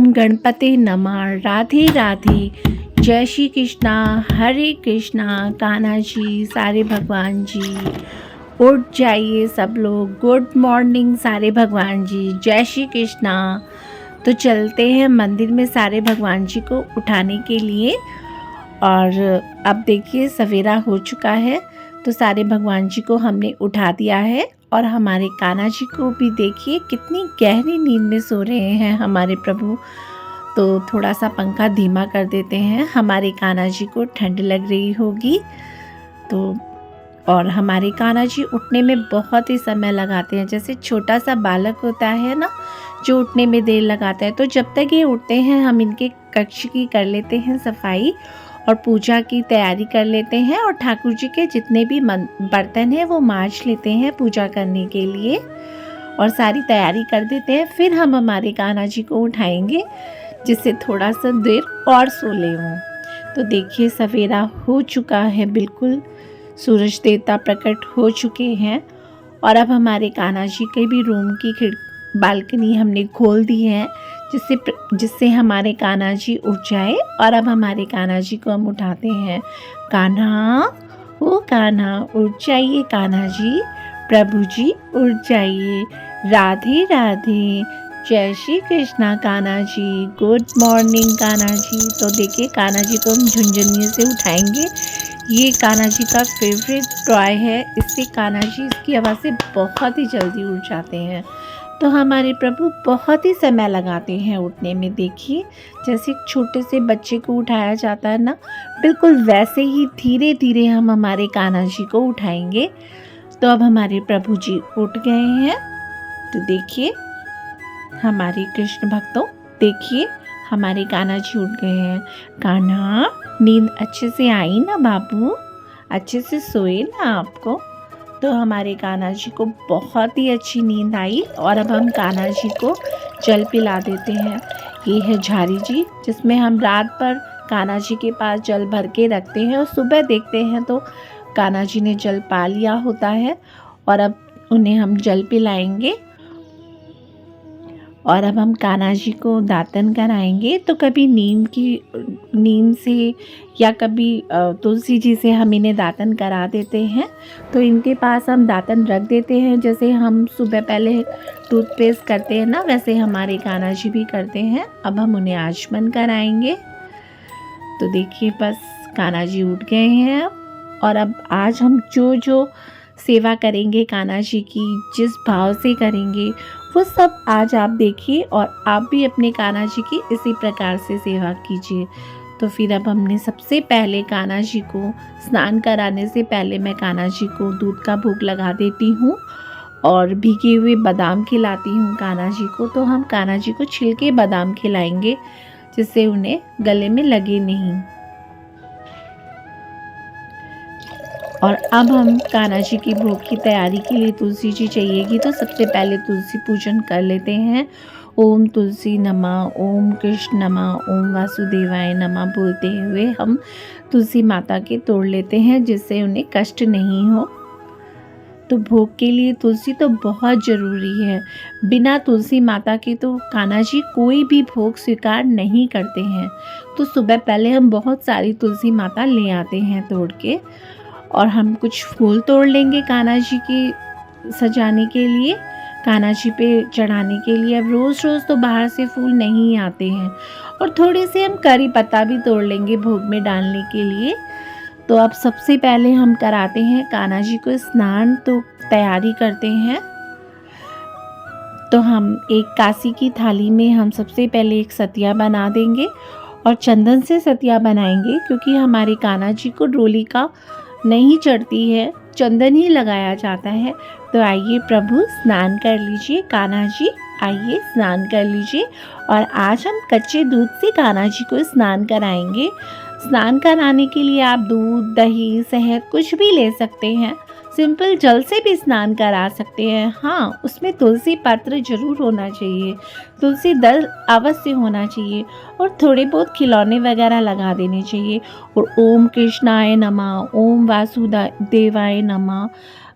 ओम गणपते नमः। राधे राधे। जय श्री कृष्णा, हरे कृष्णा। कान्हा जी, सारे भगवान जी, उठ जाइए सब लोग। गुड मॉर्निंग सारे भगवान जी, जय श्री कृष्णा। तो चलते हैं मंदिर में सारे भगवान जी को उठाने के लिए। और अब देखिए सवेरा हो चुका है, तो सारे भगवान जी को हमने उठा दिया है। और हमारे कान्हा जी को भी देखिए कितनी गहरी नींद में सो रहे हैं हमारे प्रभु। तो थोड़ा सा पंखा धीमा कर देते हैं, हमारे कान्हा जी को ठंड लग रही होगी। तो और हमारे कान्हा जी उठने में बहुत ही समय लगाते हैं, जैसे छोटा सा बालक होता है ना जो उठने में देर लगाता है। तो जब तक ये उठते हैं हम इनके कक्ष की कर लेते हैं सफाई और पूजा की तैयारी कर लेते हैं। और ठाकुर जी के जितने भी बर्तन हैं वो मांज लेते हैं पूजा करने के लिए और सारी तैयारी कर देते हैं। फिर हम हमारे कान्हा जी को उठाएंगे जिससे थोड़ा सा देर और सो ले वो। तो देखिए सवेरा हो चुका है, बिल्कुल सूरज देवता प्रकट हो चुके हैं। और अब हमारे कान्हा जी के भी रूम की बालकनी हमने खोल दी है जिससे हमारे कान्हा जी उठ जाए। और अब हमारे कान्हा जी को हम उठाते हैं। कान्हा, ओ कान्हा, उठ जाइए कान्हा जी, प्रभु जी उठ जाइए। राधे राधे। जय श्री कृष्णा कान्हा जी, गुड मॉर्निंग कान्हा जी। तो देखिए कान्हा जी को हम झुनझुनिए से उठाएंगे। ये कान्हा जी का फेवरेट टॉय है, इससे कान्हा जी इसकी आवाज़ से बहुत ही जल्दी उठ जाते हैं। तो हमारे प्रभु बहुत ही समय लगाते हैं उठने में। देखिए जैसे छोटे से बच्चे को उठाया जाता है ना, बिल्कुल वैसे ही धीरे धीरे हम हमारे कान्हा जी को उठाएंगे। तो अब हमारे प्रभु जी उठ गए हैं। तो देखिए हमारे कृष्ण भक्तों, देखिए हमारे कान्हा जी उठ गए हैं। कान्हा, नींद अच्छे से आई ना बाबू, अच्छे से सोए ना आपको। तो हमारे कान्हा जी को बहुत ही अच्छी नींद आई। और अब हम कान्हा जी को जल पिला देते हैं। ये है झारी जी जिसमें हम रात भर कान्हा जी के पास जल भर के रखते हैं और सुबह देखते हैं तो कान्हा जी ने जल पा लिया होता है। और अब उन्हें हम जल पिलाएंगे। और अब हम कान्हा जी को दातन कराएंगे। तो कभी नीम से या कभी तुलसी जी से हम इन्हें दातन करा देते हैं। तो इनके पास हम दातन रख देते हैं, जैसे हम सुबह पहले टूथपेस्ट करते हैं ना, वैसे हमारे कान्हा जी भी करते हैं। अब हम उन्हें आचमन कराएंगे। तो देखिए बस कान्हा जी उठ गए हैं। और अब आज हम जो सेवा करेंगे कान्हा जी की, जिस भाव से करेंगे वो सब आज आप देखिए। और आप भी अपने कान्हा जी की इसी प्रकार से सेवा कीजिए। तो फिर अब हमने सबसे पहले कान्हा जी को स्नान कराने से पहले मैं कान्हा जी को दूध का भोग लगा देती हूँ और भीगे हुए बादाम खिलाती हूँ कान्हा जी को। तो हम कान्हा जी को छिलके बादाम खिलाएंगे जिससे उन्हें गले में लगे नहीं। और अब हम कान्हा जी की भोग की तैयारी के लिए तुलसी जी चाहिएगी, तो सबसे पहले तुलसी पूजन कर लेते हैं। ओम तुलसी नमः, ओम कृष्ण नमः, ओम वासुदेवाय नमः बोलते हुए हम तुलसी माता के तोड़ लेते हैं जिससे उन्हें कष्ट नहीं हो। तो भोग के लिए तुलसी तो बहुत ज़रूरी है। बिना तुलसी माता के तो कान्हा जी कोई भी भोग स्वीकार नहीं करते हैं। तो सुबह पहले हम बहुत सारी तुलसी माता ले आते हैं तोड़ के। और हम कुछ फूल तोड़ लेंगे कान्हा जी की सजाने के लिए, कान्हा जी पे चढ़ाने के लिए। अब रोज़ रोज़ तो बाहर से फूल नहीं आते हैं। और थोड़े से हम करी पत्ता भी तोड़ लेंगे भोग में डालने के लिए। तो अब सबसे पहले हम कराते हैं कान्हा जी को स्नान, तो तैयारी करते हैं। तो हम एक कांसी की थाली में हम सबसे पहले एक सतिया बना देंगे और चंदन से सतिया बनाएंगे, क्योंकि हमारे कान्हा जी को डोली का नहीं चढ़ती है, चंदन ही लगाया जाता है। तो आइए प्रभु स्नान कर लीजिए, कान्हा जी आइए स्नान कर लीजिए। और आज हम कच्चे दूध से कान्हा जी को स्नान कराएंगे। स्नान कराने के लिए आप दूध, दही, शहद कुछ भी ले सकते हैं। सिंपल जल से भी स्नान करा सकते हैं। हाँ, उसमें तुलसी पत्र जरूर होना चाहिए, तुलसी दल अवश्य होना चाहिए और थोड़े बहुत खिलौने वगैरह लगा देने चाहिए। और ओम कृष्णाय नमः, ओम वासुदेवाय नमः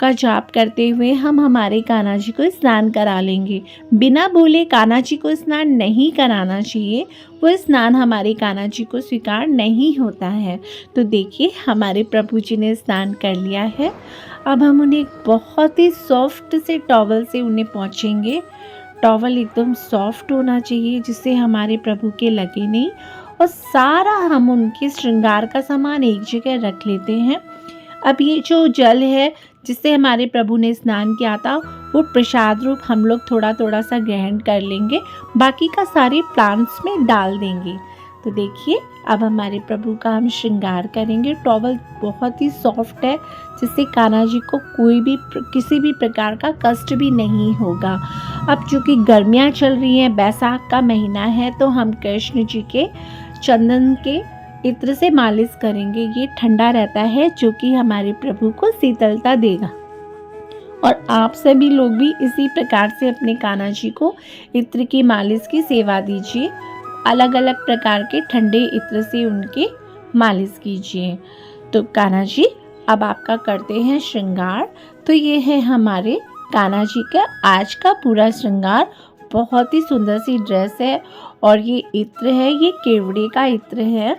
का जाप करते हुए हम हमारे कान्हा जी को स्नान करा लेंगे। बिना बोले कान्हा जी को स्नान नहीं कराना चाहिए, वो स्नान हमारे कान्हा जी को स्वीकार नहीं होता है। तो देखिए हमारे प्रभु जी ने स्नान कर लिया है। अब हम उन्हें बहुत ही सॉफ्ट से टॉवल से उन्हें पोंछेंगे। टॉवल एकदम सॉफ्ट होना चाहिए जिससे हमारे प्रभु के लगे नहीं, और सारा हम उनके श्रृंगार का सामान एक जगह रख लेते हैं। अब ये जो जल है जिससे हमारे प्रभु ने स्नान किया था, वो प्रसाद रूप हम लोग थोड़ा थोड़ा सा ग्रहण कर लेंगे, बाकी का सारे प्लांट्स में डाल देंगे। तो देखिए अब हमारे प्रभु का हम श्रृंगार करेंगे। टॉवल बहुत ही सॉफ्ट है जिससे कान्हा जी को कोई भी किसी भी प्रकार का कष्ट भी नहीं होगा। अब चूँकि गर्मियाँ चल रही हैं, बैसाख का महीना है, तो हम कृष्ण जी के चंदन के इत्र से मालिश करेंगे। ये ठंडा रहता है जो कि हमारे प्रभु को शीतलता देगा। और आप सभी लोग भी इसी प्रकार से अपने कान्हा जी को इत्र की मालिश की सेवा दीजिए। अलग अलग प्रकार के ठंडे इत्र से उनकी मालिश कीजिए। तो कान्हा जी अब आपका करते हैं श्रृंगार। तो ये है हमारे कान्हा जी का आज का पूरा श्रृंगार। बहुत ही सुंदर सी ड्रेस है, और ये इत्र है, ये केवड़े का इत्र है,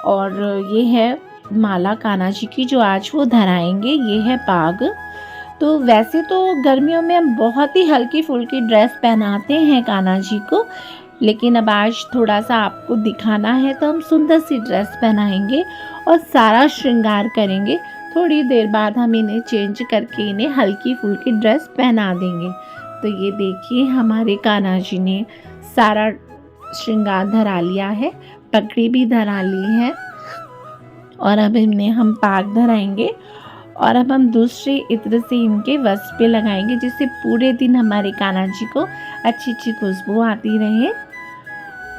और ये है माला कान्हा जी की जो आज वो धराएंगे। ये है पाग। तो वैसे तो गर्मियों में हम बहुत ही हल्की फुल्की ड्रेस पहनाते हैं कान्हा जी को, लेकिन अब आज थोड़ा सा आपको दिखाना है तो हम सुंदर सी ड्रेस पहनाएंगे और सारा श्रृंगार करेंगे। थोड़ी देर बाद हम इन्हें चेंज करके इन्हें हल्की फुल्की ड्रेस पहना देंगे। तो ये देखिए हमारे कान्हा जी ने सारा श्रृंगार धरा लिया है, पगड़ी भी धरा ली है, और अब इन्हें हम पाग धराएंगे। और अब हम दूसरे इत्र से इनके वस्त्र पे लगाएंगे जिससे पूरे दिन हमारे कान्हा जी को अच्छी अच्छी खुशबू आती रहे।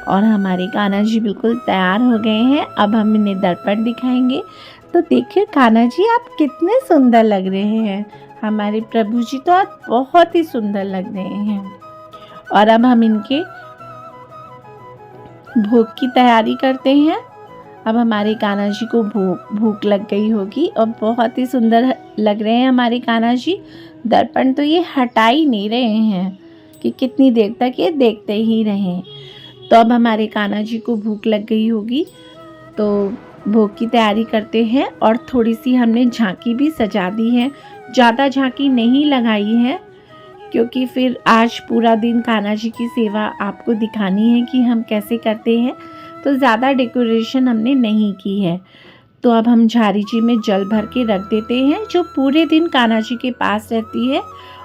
और हमारे कान्हा जी बिल्कुल तैयार हो गए हैं। अब हम इन्हें दर्पण दिखाएंगे। तो देखिए कान्हा जी आप कितने सुंदर लग रहे हैं। हमारे प्रभु जी तो आज बहुत ही सुंदर लग रहे हैं। और अब हम इनके भोग की तैयारी करते हैं। अब हमारे कान्हा जी को भूख लग गई होगी और बहुत ही सुंदर लग रहे हैं हमारे कान्हा जी। दर्पण तो ये हटा ही नहीं रहे हैं कि कितनी देर तक ये देखते ही रहें। तो अब हमारे कान्हा जी को भूख लग गई होगी, तो भोग की तैयारी करते हैं। और थोड़ी सी हमने झांकी भी सजा दी है, ज़्यादा झांकी नहीं लगाई है क्योंकि फिर आज पूरा दिन कान्हा जी की सेवा आपको दिखानी है कि हम कैसे करते हैं, तो ज़्यादा डेकोरेशन हमने नहीं की है। तो अब हम झारी जी में जल भर के रख देते हैं जो पूरे दिन कान्हा जी के पास रहती है,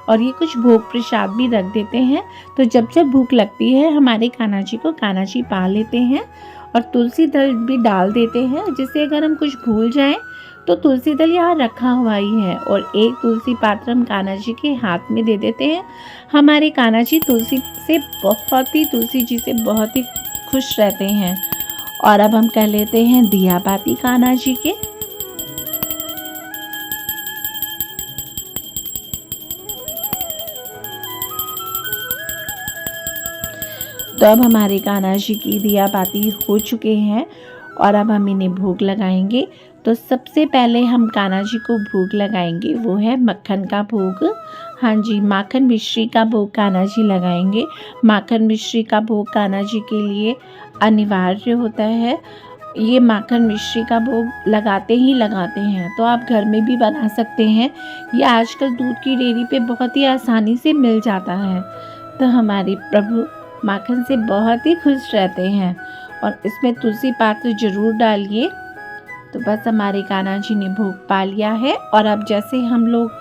और ये कुछ भोग प्रसाद भी रख देते हैं। तो जब जब भूख लगती है हमारे कान्हा जी को कान्हा जी पा लेते हैं, और तुलसी दल भी डाल देते हैं जिससे अगर हम कुछ भूल जाएं तो तुलसी दल यहाँ रखा हुआ ही है। और एक तुलसी पात्र हम कान्हा जी के हाथ में दे देते हैं। हमारे कान्हा जी तुलसी जी से बहुत ही खुश रहते हैं। और अब हम कर लेते हैं दिया बाती कान्हा जी के। तो अब हमारे कान्हा जी की दिया बाती हो चुके हैं, और अब हम इन्हें भोग लगाएंगे। तो सबसे पहले हम कान्हा जी को भोग लगाएंगे, वो है मक्खन का भोग। हाँ जी, माखन मिश्री का भोग कान्हा जी लगाएंगे। माखन मिश्री का भोग कान्हा जी के लिए अनिवार्य होता है। ये माखन मिश्री का भोग लगाते ही लगाते हैं, तो आप घर में भी बना सकते हैं। ये आजकल दूध की डेयरी पे बहुत ही आसानी से मिल जाता है। तो हमारे प्रभु माखन से बहुत ही खुश रहते हैं। और इसमें तुलसी पात्र जरूर डालिए। तो बस हमारे कान्हा जी ने भोग पा लिया है। और अब जैसे हम लोग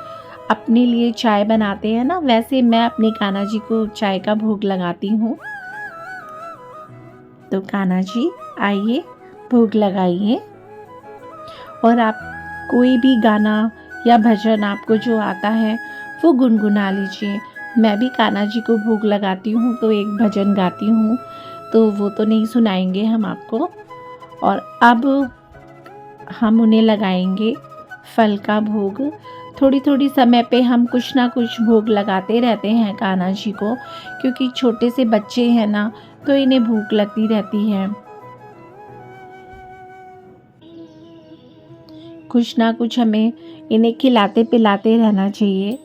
अपने लिए चाय बनाते हैं ना, वैसे मैं अपने कान्हा जी को चाय का भोग लगाती हूँ। तो कान्हा जी आइए भोग लगाइए, और आप कोई भी गाना या भजन आपको जो आता है वो गुनगुना लीजिए। मैं भी कान्हा जी को भोग लगाती हूँ तो एक भजन गाती हूँ, तो वो तो नहीं सुनाएंगे हम आपको। और अब हम उन्हें लगाएंगे फल का भोग। थोड़ी थोड़ी समय पे हम कुछ ना कुछ भोग लगाते रहते हैं कान्हा जी को, क्योंकि छोटे से बच्चे हैं ना, तो इन्हें भूख लगती रहती है। कुछ ना कुछ हमें इन्हें खिलाते पिलाते रहना चाहिए।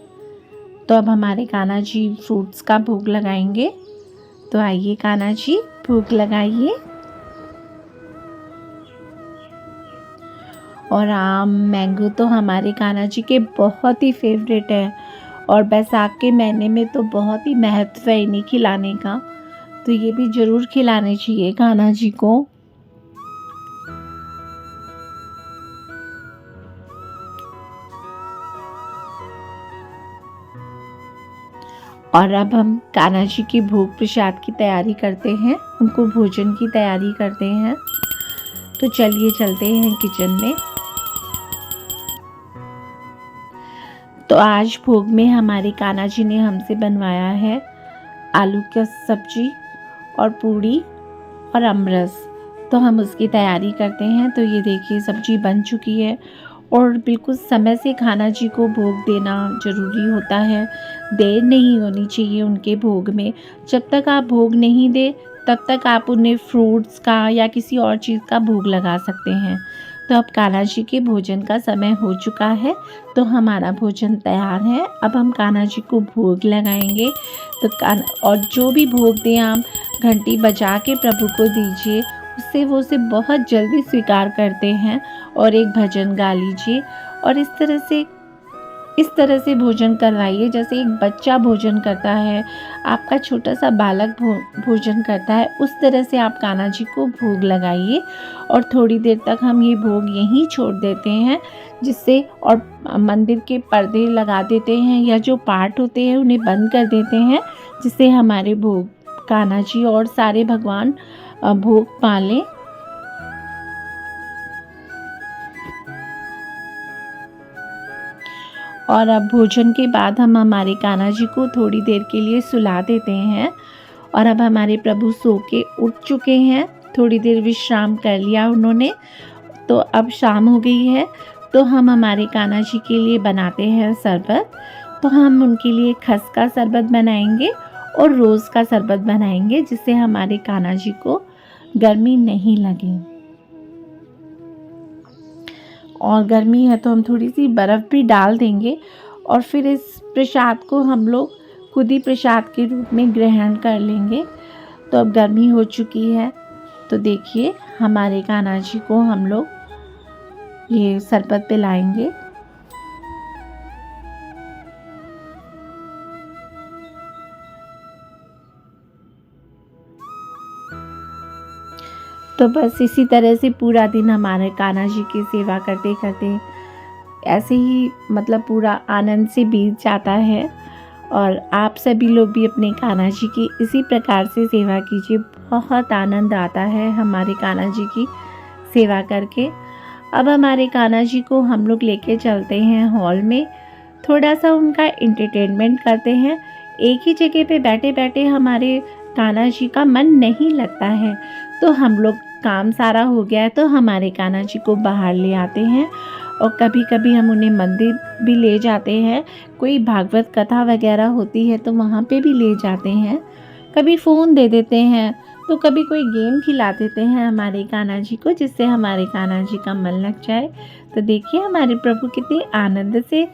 तो अब हमारे कान्हा जी फ्रूट्स का भोग लगाएंगे। तो आइए कान्हा जी भोग लगाइए। और आम मैंगो तो हमारे कान्हा जी के बहुत ही फेवरेट है, और बैसाख के महीने में तो बहुत ही महत्व है इन्हें खिलाने का। तो ये भी ज़रूर खिलाने चाहिए कान्हा जी को। और अब हम कान्हा जी के भोग प्रसाद की तैयारी करते हैं, उनको भोजन की तैयारी करते हैं। तो चलिए चलते हैं किचन में। तो आज भोग में हमारे कान्हा जी ने हमसे बनवाया है आलू का सब्जी और पूड़ी और अमरस। तो हम उसकी तैयारी करते हैं। तो ये देखिए सब्जी बन चुकी है, और बिल्कुल समय से कान्हा जी को भोग देना ज़रूरी होता है। देर नहीं होनी चाहिए उनके भोग में। जब तक आप भोग नहीं दे तब तक आप उन्हें फ्रूट्स का या किसी और चीज़ का भोग लगा सकते हैं। तो अब कान्हा जी के भोजन का समय हो चुका है, तो हमारा भोजन तैयार है। अब हम कान्हा जी को भोग लगाएंगे। तो और जो भी भोग दें आप घंटी बजा के प्रभु को दीजिए, उससे वो उसे बहुत जल्दी स्वीकार करते हैं। और एक भजन गा लीजिए, और इस तरह से भोजन करवाइए जैसे एक बच्चा भोजन करता है, आपका छोटा सा बालक भोजन करता है। उस तरह से आप कान्हा जी को भोग लगाइए, और थोड़ी देर तक हम ये भोग यहीं छोड़ देते हैं, जिससे और मंदिर के पर्दे लगा देते हैं, या जो पाठ होते हैं उन्हें बंद कर देते हैं, जिससे हमारे भोग कान्हा जी और सारे भगवान भोग पालें। और अब भोजन के बाद हम हमारे कान्हा जी को थोड़ी देर के लिए सुला देते हैं। और अब हमारे प्रभु सो के उठ चुके हैं, थोड़ी देर विश्राम कर लिया उन्होंने। तो अब शाम हो गई है, तो हम हमारे कान्हा जी के लिए बनाते हैं शरबत। तो हम उनके लिए खस का शरबत बनाएंगे और रोज़ का शरबत बनाएंगे, जिससे हमारे कान्हा जी को गर्मी नहीं लगे। और गर्मी है तो हम थोड़ी सी बर्फ़ भी डाल देंगे, और फिर इस प्रसाद को हम लोग खुद ही प्रसाद के रूप में ग्रहण कर लेंगे। तो अब गर्मी हो चुकी है, तो देखिए हमारे कान्हा जी को हम लोग ये शरबत पिलाएंगे। तो बस इसी तरह से पूरा दिन हमारे कान्हा जी की सेवा करते करते ऐसे ही मतलब पूरा आनंद से बीत जाता है। और आप सभी लोग भी अपने कान्हा जी की इसी प्रकार से सेवा कीजिए, बहुत आनंद आता है हमारे कान्हा जी की सेवा करके। अब हमारे कान्हा जी को हम लोग लेके चलते हैं हॉल में, थोड़ा सा उनका एंटरटेनमेंट करते हैं। एक ही जगह पे बैठे बैठे हमारे कान्हा जी का मन नहीं लगता है, तो हम लोग काम सारा हो गया है तो हमारे कान्हा जी को बाहर ले आते हैं, और कभी कभी हम उन्हें मंदिर भी ले जाते हैं। कोई भागवत कथा वगैरह होती है तो वहाँ पे भी ले जाते हैं। कभी फ़ोन दे देते हैं, तो कभी कोई गेम खिला देते हैं हमारे कान्हा जी को, जिससे हमारे कान्हा जी का मन लग जाए। तो देखिए हमारे प्रभु कितने आनंद से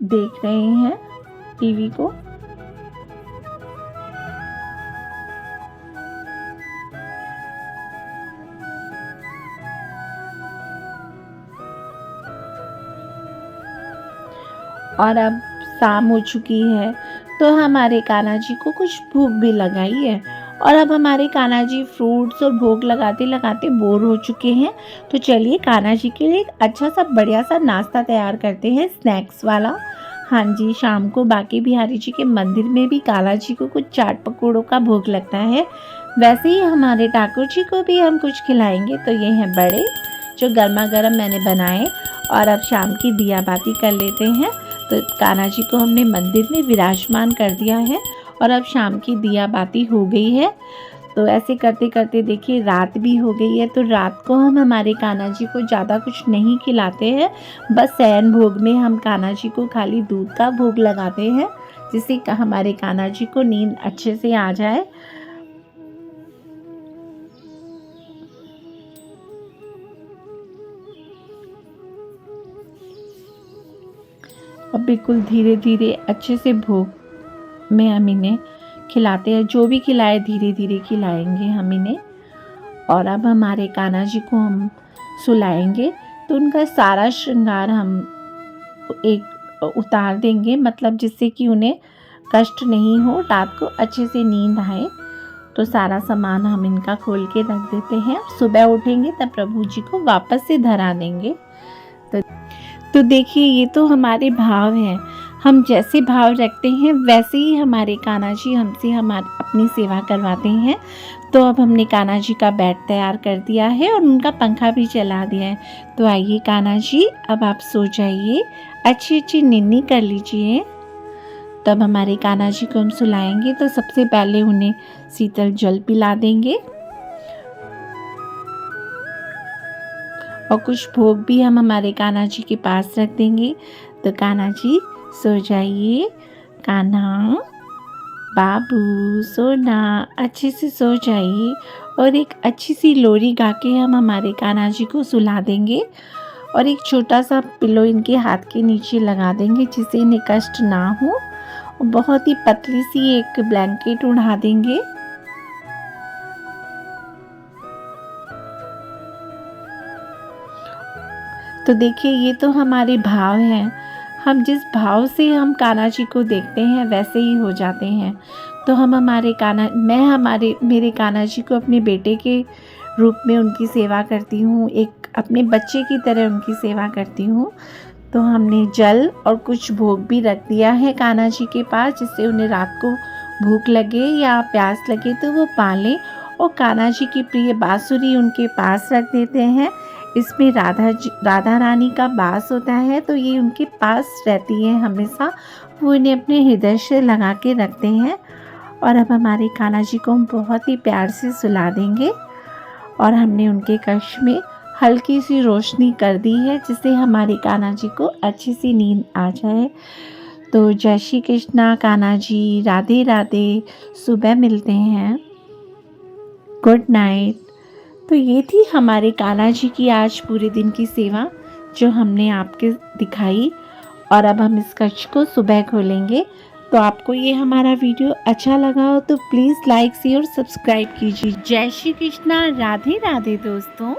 देख रहे हैं टीवी को। और अब शाम हो चुकी है, तो हमारे कान्हा जी को कुछ भूख भी लगाई है। और अब हमारे कान्हा जी फ्रूट्स और भोग लगाते लगाते बोर हो चुके हैं। तो चलिए कान्हा जी के लिए एक अच्छा सा बढ़िया सा नाश्ता तैयार करते हैं, स्नैक्स वाला। हाँ जी, शाम को बांके बिहारी जी के मंदिर में भी कान्हा जी को कुछ चाट पकौड़ों का भोग लगता है। वैसे ही हमारे ठाकुर जी को भी हम कुछ खिलाएंगे। तो ये हैं बड़े, जो गर्मा गर्म मैंने बनाए। और अब शाम की दिया बाती कर लेते हैं। तो कान्हा जी को हमने मंदिर में विराजमान कर दिया है, और अब शाम की दिया बाती हो गई है। तो ऐसे करते करते देखिए रात भी हो गई है। तो रात को हम हमारे कान्हा जी को ज़्यादा कुछ नहीं खिलाते हैं, बस शयन भोग में हम कान्हा जी को खाली दूध का भोग लगाते हैं, जिससे हमारे कान्हा जी को नींद अच्छे से आ जाए। और बिल्कुल धीरे धीरे अच्छे से भोग में हम इन्हें खिलाते हैं। जो भी खिलाए धीरे धीरे खिलाएंगे हम इन्हें। और अब हमारे कान्हा जी को हम सुलाएंगे तो उनका सारा श्रृंगार हम एक उतार देंगे, मतलब जिससे कि उन्हें कष्ट नहीं हो, रात को अच्छे से नींद आए। तो सारा सामान हम इनका खोल के रख देते हैं। सुबह उठेंगे तब प्रभु जी को वापस से धरा देंगे। तो देखिए ये तो हमारे भाव हैं। हम जैसे भाव रखते हैं वैसे ही हमारे कान्हा जी हमसे अपनी सेवा करवाते हैं। तो अब हमने कान्हा जी का बेड तैयार कर दिया है और उनका पंखा भी चला दिया है। तो आइए कान्हा जी, अब आप सो जाइए, अच्छी अच्छी नींद कर लीजिए। तब हमारे कान्हा जी को हम सुलाएंगे तो सबसे पहले उन्हें शीतल जल पिला देंगे और कुछ भोग भी हम हमारे कान्हा जी के पास रख देंगे। तो कान्हा जी सो जाइए, कान्हा बाबू सोना, अच्छे से सो जाइए। और एक अच्छी सी लोरी गा के हम हमारे कान्हा जी को सुला देंगे और एक छोटा सा पिलो इनके हाथ के नीचे लगा देंगे जिससे इन्हें कष्ट ना हो। बहुत ही पतली सी एक ब्लैंकेट उड़ा देंगे। तो देखिए ये तो हमारे भाव हैं। हम जिस भाव से हम कान्हा जी को देखते हैं वैसे ही हो जाते हैं। तो हम मेरे कान्हा जी को अपने बेटे के रूप में उनकी सेवा करती हूँ, एक अपने बच्चे की तरह उनकी सेवा करती हूँ। तो हमने जल और कुछ भोग भी रख दिया है कान्हा जी के पास, जिससे उन्हें रात को भूख लगे या प्यास लगे तो वो पा लें। और कान्हा जी की प्रिय बांसुरी उनके पास रख देते हैं। इसमें राधा रानी का वास होता है, तो ये उनके पास रहती है हमेशा। वो इन्हें अपने हृदय से लगा के रखते हैं। और अब हमारे कान्हा जी को हम बहुत ही प्यार से सुला देंगे और हमने उनके कक्ष में हल्की सी रोशनी कर दी है जिससे हमारे कान्हा जी को अच्छी सी नींद आ जाए। तो जय श्री कृष्णा कान्हा जी, राधे राधे, सुबह मिलते हैं, गुड नाइट। तो ये थी हमारे कान्हा जी की आज पूरे दिन की सेवा जो हमने आपके दिखाई। और अब हम इस कक्ष को सुबह खोलेंगे। तो आपको ये हमारा वीडियो अच्छा लगा हो तो प्लीज़ लाइक शेयर सब्सक्राइब कीजिए। जय श्री कृष्णा, राधे राधे दोस्तों।